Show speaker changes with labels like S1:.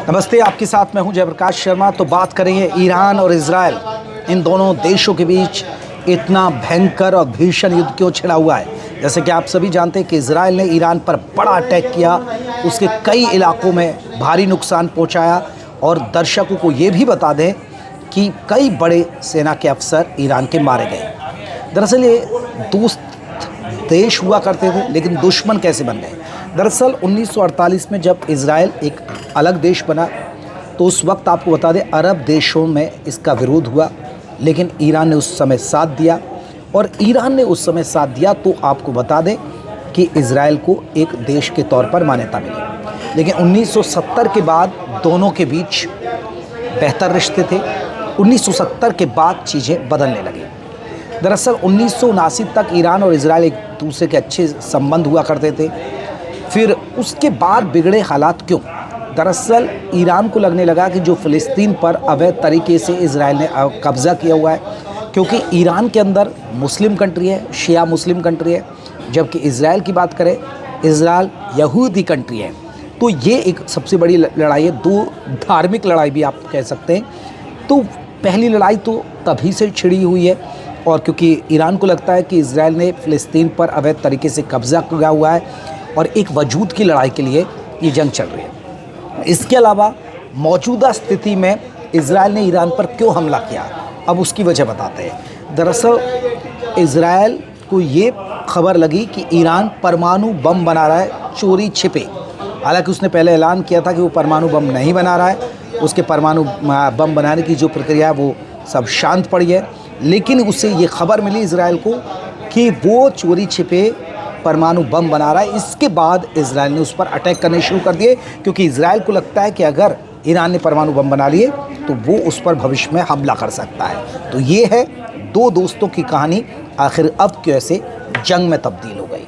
S1: नमस्ते, आपके साथ मैं हूं जयप्रकाश शर्मा। तो बात करेंगे ईरान और इजराइल, इन दोनों देशों के बीच इतना भयंकर और भीषण युद्ध क्यों छिड़ा हुआ है। जैसे कि आप सभी जानते हैं कि इजराइल ने ईरान पर बड़ा अटैक किया, उसके कई इलाकों में भारी नुकसान पहुंचाया और दर्शकों को ये भी बता दें कि कई बड़े सेना के अफसर ईरान के मारे गए। दरअसल ये दोस्त देश हुआ करते थे, लेकिन दुश्मन कैसे बन गए। दरअसल 1948 में जब इजराइल एक अलग देश बना तो उस वक्त आपको बता दें अरब देशों में इसका विरोध हुआ, लेकिन ईरान ने उस समय साथ दिया। और ईरान ने उस समय साथ दिया तो आपको बता दें कि इजराइल को एक देश के तौर पर मान्यता मिली। लेकिन 1970 के बाद दोनों के बीच बेहतर रिश्ते थे। 1970 के बाद चीज़ें बदलने लगी। दरअसल 1979 तक ईरान और इजराइल एक दूसरे के अच्छे संबंध हुआ करते थे। फिर उसके बाद बिगड़े हालात क्यों? दरअसल ईरान को लगने लगा कि जो फ़िलिस्तीन पर अवैध तरीके से इजराइल ने कब्ज़ा किया हुआ है, क्योंकि ईरान के अंदर मुस्लिम कंट्री है, शिया मुस्लिम कंट्री है, जबकि इजराइल की बात करें, इजराइल यहूदी कंट्री है। तो ये एक सबसे बड़ी लड़ाई है, दो धार्मिक लड़ाई भी आप कह सकते हैं। तो पहली लड़ाई तो तभी से छिड़ी हुई है, और क्योंकि ईरान को लगता है कि इजराइल ने फ़िलिस्तीन पर अवैध तरीके से कब्ज़ा किया हुआ है और एक वजूद की लड़ाई के लिए ये जंग चल रही है। इसके अलावा मौजूदा स्थिति में इजराइल ने ईरान पर क्यों हमला किया, अब उसकी वजह बताते हैं। दरअसल इजराइल को ये खबर लगी कि ईरान परमाणु बम बना रहा है चोरी छिपे। हालांकि उसने पहले ऐलान किया था कि वो परमाणु बम नहीं बना रहा है, उसके परमाणु बम बनाने की जो प्रक्रिया है वो सब शांत पड़ी है। लेकिन उससे ये खबर मिली इजराइल को कि वो चोरी छिपे परमाणु बम बना रहा है। इसके बाद इजराइल ने उस पर अटैक करने शुरू कर दिए, क्योंकि इजराइल को लगता है कि अगर ईरान ने परमाणु बम बना लिए तो वो उस पर भविष्य में हमला कर सकता है। तो ये है दो दोस्तों की कहानी, आखिर अब कैसे जंग में तब्दील हो गई।